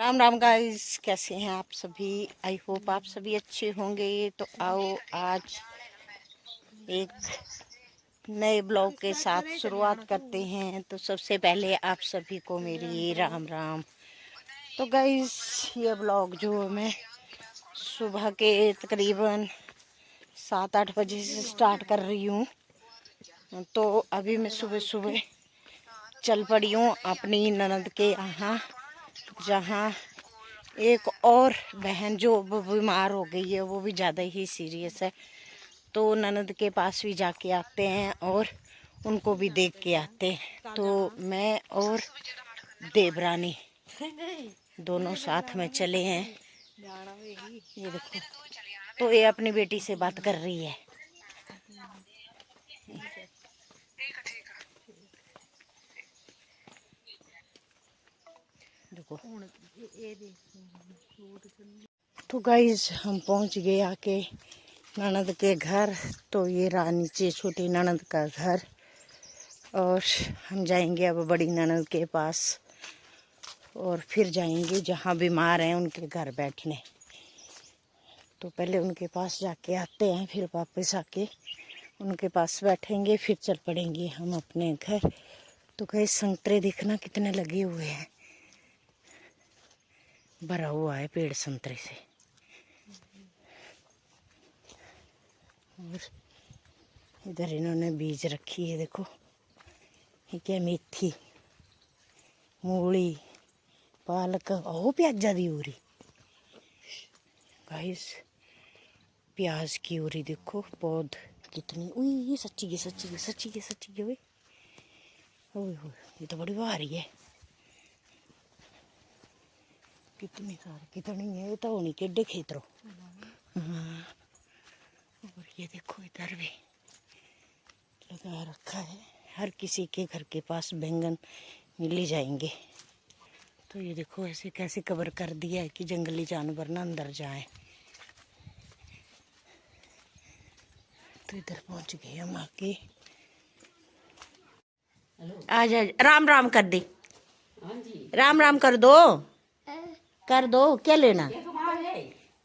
Ram Ram guys, कैसे हैं आप सभी। आई होप आप सभी अच्छे होंगे। तो आओ आज एक नए ब्लॉग के साथ शुरुआत करते हैं। तो सबसे पहले आप सभी को मेरी राम राम। तो गाइस ये ब्लॉग जो मैं सुबह के तकरीबन 7-8 बजे से स्टार्ट कर रही हूँ। तो अभी मैं सुबह सुबह चल पड़ी हूँ अपनी ननद के यहाँ, जहाँ एक और बहन जो बीमार हो गई है, वो भी ज़्यादा ही सीरियस है। तो ननद के पास भी जाके आते हैं और उनको भी देख के आते हैं। तो मैं और देवरानी दोनों साथ में चले हैं। ये देखो, तो ये अपनी बेटी से बात कर रही है। देखो, तो गाइज हम पहुंच गए आके ननद के घर। तो ये रहा नीचे छोटी ननद का घर, और हम जाएंगे अब बड़ी ननद के पास, और फिर जाएंगे जहाँ बीमार हैं उनके घर बैठने। तो पहले उनके पास जाके आते हैं, फिर वापस आके उनके पास बैठेंगे, फिर चल पड़ेंगे हम अपने घर। तो कई संतरे दिखना कितने लगे हुए हैं, भरा हुआ है पेड़ संतरे से। और इधर इन्होंने बीज रखी है, देखो ये क्या, मेथी, मूली, पालक, ओ प्याजा दी उरी गाइस, प्याज की उरी देखो, पौध कितनी। उई ये सच्ची है, सच्ची है, सच्ची है, सच्ची है। ओए होए, ये तो बड़ी भारी है। कितनी सारी, कितनी है, ये तो होनी केडे खेतरों। हाँ, और ये देखो इधर भी लगा रखा है। हर किसी के घर के पास बैंगन मिल ही जाएंगे। तो ये देखो ऐसे कैसे कवर कर दिया है कि जंगली जानवर ना अंदर जाए। तो इधर पहुंच गए हम आके। आज राम राम कर दे, राम राम कर दो, कर दो। क्या लेना,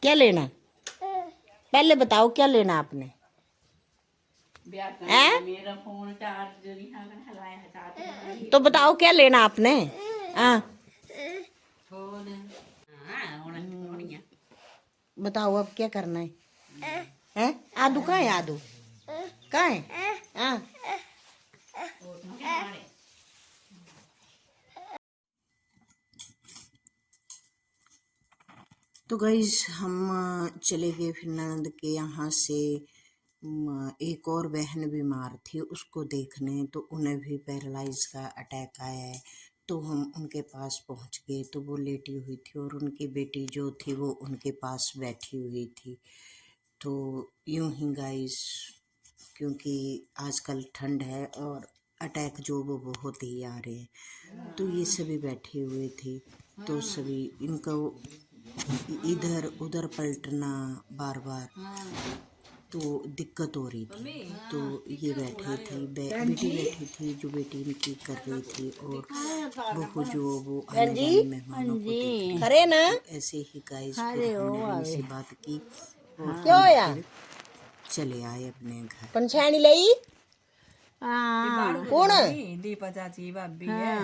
क्या लेना, पहले बताओ क्या लेना आपने। मेरा फोन चार्ज नहीं, तो बताओ क्या लेना आपने। हाँ बताओ अब क्या करना है। हैं आदू कहाँ है, आदू कहाँ है। हाँ तो गाइज हम चले गए फिर ननद के यहाँ से। एक और बहन बीमार थी, उसको देखने। तो उन्हें भी पैरालाइज का अटैक आया है। तो हम उनके पास पहुँच गए। तो वो लेटी हुई थी और उनकी बेटी जो थी वो उनके पास बैठी हुई थी। तो यूं ही गाइस, क्योंकि आजकल ठंड है और अटैक जो वो बहुत ही आ रहे हैं, तो ये सभी बैठे हुए थे। तो सभी इनका इधर उधर पलटना बार बार, तो दिक्कत हो रही थी। तो ये बैठे थे, बेटी बैठी थी जो बेटी इनकी कर रही थी, और बहू जो वो आने वाले मेहमानों को देख रही थी। तो ऐसे ही गाइस फिर हमने इनसे बात की और फिर चले आए अपने घर। पंछानी लई कौन दीपा चाची भाभी है।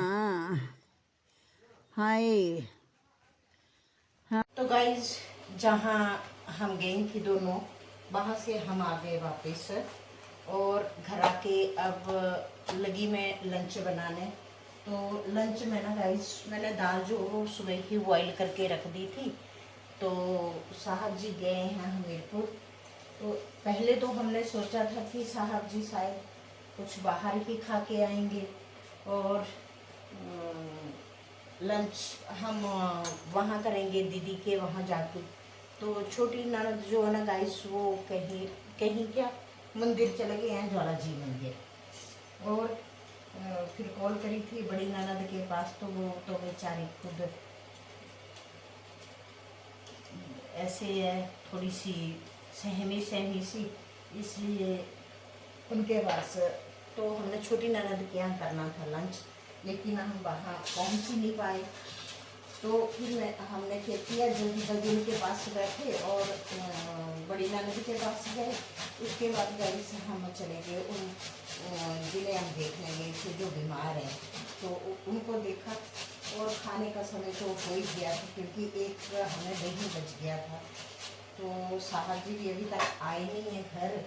हाय। तो गाइज जहाँ हम गई थी दोनों, वहाँ से हम आ गए वापस, और घर आके अब लगी मैं लंच बनाने। तो लंच में ना गाइज, मैंने दाल जो वो सुबह ही बॉईल करके रख दी थी। तो साहब जी गए हैं हमीरपुर। तो पहले तो हमने सोचा था कि साहब जी शायद कुछ बाहर ही खा के आएंगे, और लंच हम वहाँ करेंगे दीदी के वहाँ जाके। तो छोटी ननद जो है ना गाइस, वो कहीं कहीं क्या मंदिर चले गए हैं, ज्वाला जी मंदिर। और फिर कॉल करी थी बड़ी ननद के पास, तो वो तो बेचारी खुद ऐसे है, थोड़ी सी सहमी सहमी सी, इसलिए उनके पास। तो हमने छोटी ननद के यहाँ करना था लंच, लेकिन हम वहाँ पहुँच ही नहीं पाए। तो फिर हमने क्या किया, जल्दी जल्दी उनके पास बैठे और बड़ी ननद के पास गए। उसके बाद गाड़ी से हम चले गए उन जिन्हें हम देखने गए थे जो बीमार हैं, तो उनको देखा। और खाने का समय तो हो ही गया था, क्योंकि एक हमें दही बच गया था। तो साहब जी भी अभी तक आए नहीं है घर,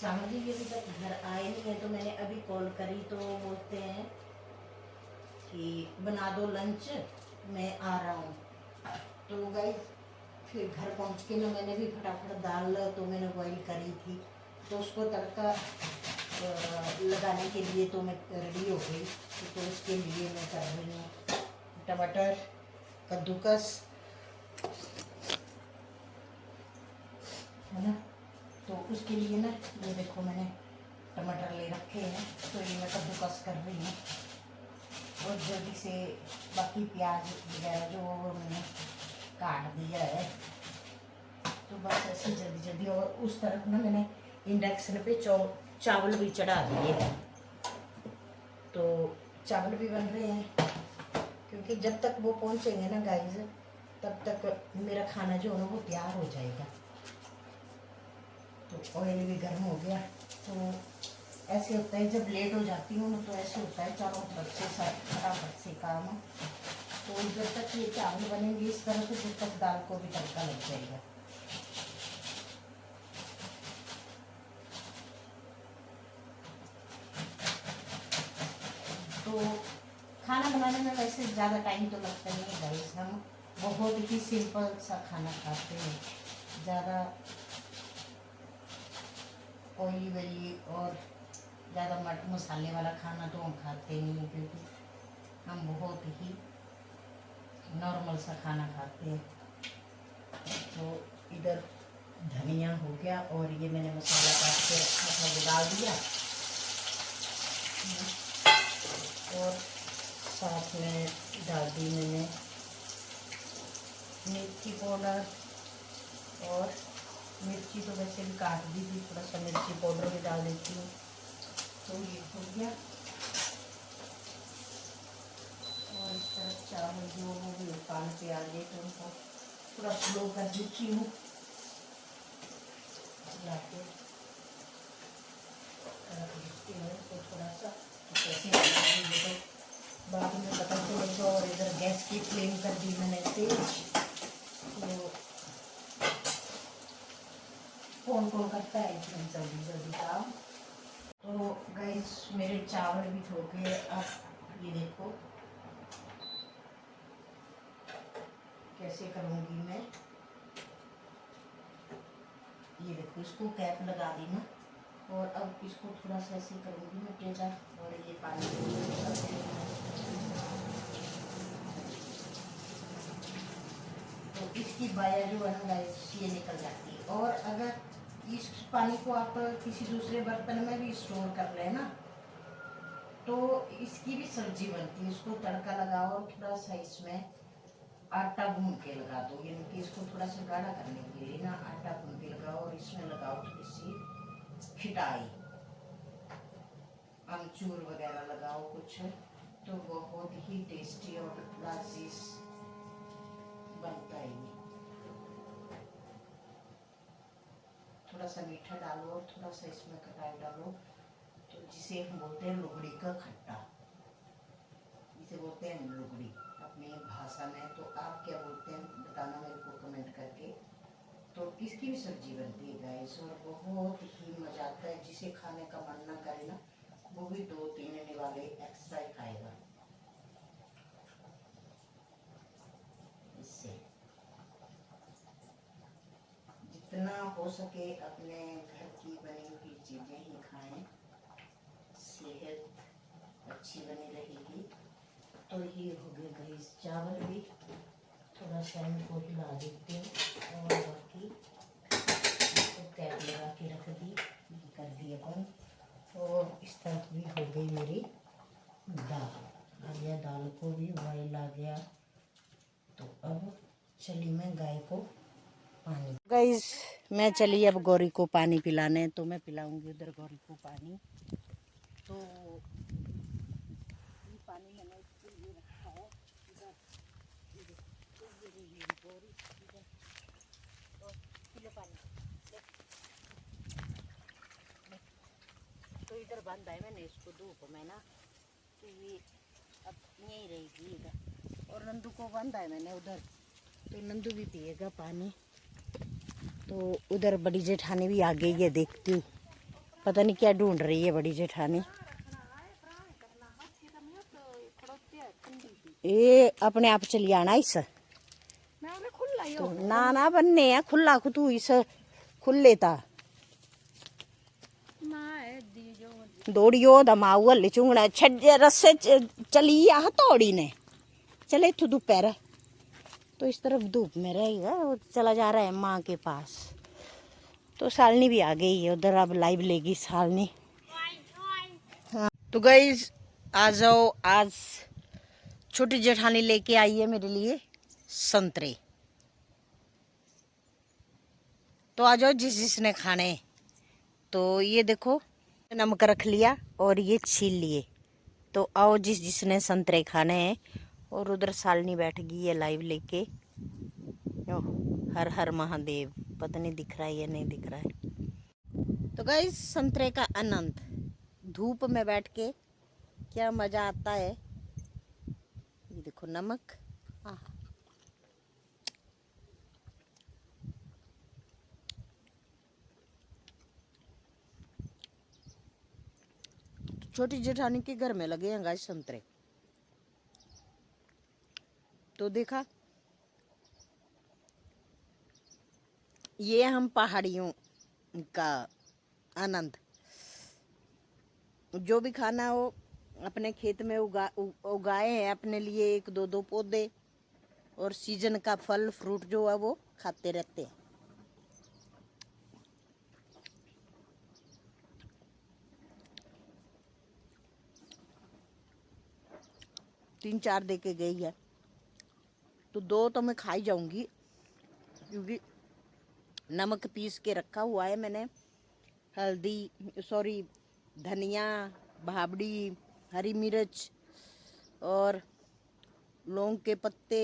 साहब जी भी अभी तक घर आए नहीं है। तो मैंने अभी कॉल करी तो बोलते हैं कि बना दो लंच, मैं आ रहा हूँ। तो गई, फिर घर पहुँच के ना मैंने भी फटाफट दाल तो मैंने बॉईल करी थी, तो उसको तड़का लगाने के लिए तो मैं रेडी हो गई। तो उसके लिए मैं कर रही हूँ टमाटर कद्दूकस, है ना। तो उसके लिए ना ये देखो मैंने टमाटर ले रखे हैं, तो ये मैं कद्दूकस कर रही हूँ। और जल्दी से बाकी प्याज वगैरह जो मैंने काट दिया है, तो बस ऐसे जल्दी जल्दी। और उस तरफ ना मैंने इंडक्शन पे चावल भी चढ़ा दिए हैं, तो चावल भी बन रहे हैं। क्योंकि जब तक वो पहुंचेंगे ना गाइस, तब तक मेरा खाना जो है ना वो तैयार हो जाएगा। तो ऑयल भी गर्म हो गया। तो ऐसे होता है जब लेट हो जाती हूँ तो ऐसे होता है चारों तरफ से फटाफट से काम। तो जब तक ये चावल बनेंगे इस तरह से, जब तक दाल को भी तड़का लग जाएगा। तो खाना बनाने में वैसे ज़्यादा टाइम तो लगता नहीं है गाइस, हम बहुत ही सिंपल सा खाना खाते हैं। ज़्यादा ऑयली वैली और ज़्यादा मसाले वाला खाना तो हम खाते नहीं हैं, क्योंकि हम बहुत ही नॉर्मल सा खाना खाते हैं। तो इधर धनिया हो गया और ये मैंने मसाला काट के रखा था वो डाल दिया, और साथ में डाल दी मैंने मिर्ची पाउडर। और मिर्ची तो वैसे भी काट दी थी, थोड़ा सा मिर्ची पाउडर भी डाल देती हूँ। तो ये हो गया। और इस तरह चावल जो वो भी उतार के आ गए, तो उनको थोड़ा स्लो कर देती हूँ जाके रख देती हूँ। तो थोड़ा सा कैसे तो बाद में पता चलेगा। और इधर गैस की फ्लेम कर दी मैंने तेज। तो कौन कौन करता है इतना जल्दी जल्दी काम। तो गाइस मेरे चावल भी हो गए। अब ये देखो कैसे करूँगी मैं। ये देखो इसको कैप लगा दी ना, और अब इसको थोड़ा सा ऐसे करूँगी मैं टेढ़ा, और ये पानी तो इसकी बाया जो है ना गाइस ये निकल जाती है। और अगर इस पानी को आप किसी दूसरे बर्तन में भी स्टोर कर लें ना, तो इसकी भी सब्जी बनती है। इसको तड़का लगाओ और थोड़ा सा इसमें आटा भून के लगा दो, यानी कि इसको थोड़ा सा गाढ़ा करने के लिए ना आटा भून के लगाओ, और इसमें लगाओ थोड़ी सी खिटाई, अमचूर वगैरह लगाओ कुछ, तो बहुत ही टेस्टी और लजीज बनता है ये। थोड़ा सा मीठा डालो और थोड़ा सा इसमें खटाई डालो, तो जिसे हम बोलते हैं लुगड़ी का खट्टा, इसे बोलते हैं लुगड़ी अपनी भाषा में। तो आप क्या बोलते हैं बताना मेरे को कमेंट करके। तो इसकी भी सब्जी बनती है गाइस, और बहुत ही मजा आता है। जिसे खाने का मन ना करे ना, वो भी 2-3 निवाले एक्स्ट्रा ही खाएगा इससे। जितना हो सके अपने घर की बनी हुई चीजें ही खाएं, सेहत अच्छी बनी रहेगी। तो ये हो गए गाइस चावल भी, थोड़ा सा इनको हिला देते हैं, और बाकी इसको कैप लगा के रख दी, कर दिए बंद। और इस तरफ भी हो गई मेरी दाल, आ गया दाल को भी बॉयल आ गया। तो अब चली मैं गाय को पानी, गाइस मैं चली अब गौरी को पानी पिलाने। तो मैं पिलाऊंगी उधर गौरी को पानी। तो ये पानी मैंने इसके लिए रखा है इधर, बोरी और किलो पानी तो इधर बांधा है मैंने इसको धूप में ना, तो ये अब यहीं रहेगी इधर। और नंदू को बांधा है मैंने उधर, तो नंदू भी पिएगा पानी। तो उधर बड़ी जेठानी भी आ गई है, देखती हूँ पता नहीं क्या ढूंढ रही है बड़ी जेठानी। ये अपने आप चली आना इस तो ना ना बनने है खुला तू इस खुले ता दौड़ियो दमाऊ हल्ले चूंगना छे रस्से चली आ हथौड़ी ने चले इतू दोपहर। तो इस तरफ धूप में रहेगा, वो चला जा रहा है माँ के पास। तो सालनी भी आ गई है उधर, अब लाइव लेगी सालनी। हाँ तो गाइस आ जाओ, आज छोटी जेठानी लेके आई है मेरे लिए संतरे। तो आ जाओ जिस जिसने खाने। तो ये देखो नमक रख लिया और ये छील लिए। तो आओ जिस जिसने संतरे खाने हैं। और उधर सालनी बैठ गई है लाइव लेके। हर हर महादेव, पता नहीं दिख रहा है या नहीं दिख रहा है। तो गाइस संतरे का आनंद धूप में बैठ के क्या मजा आता है। ये देखो नमक, छोटी जेठानी के घर में लगे हैं गाइस संतरे। तो देखा ये हम पहाड़ियों का आनंद, जो भी खाना हो अपने खेत में उगाए हैं अपने लिए, एक दो दो पौधे, और सीजन का फल फ्रूट जो है वो खाते रहते हैं। तीन चार दे के गई है, तो दो तो मैं खा ही जाऊंगी, क्योंकि नमक पीस के रखा हुआ है मैंने। हल्दी सॉरी धनिया, भाबड़ी, हरी मिर्च और लौंग के पत्ते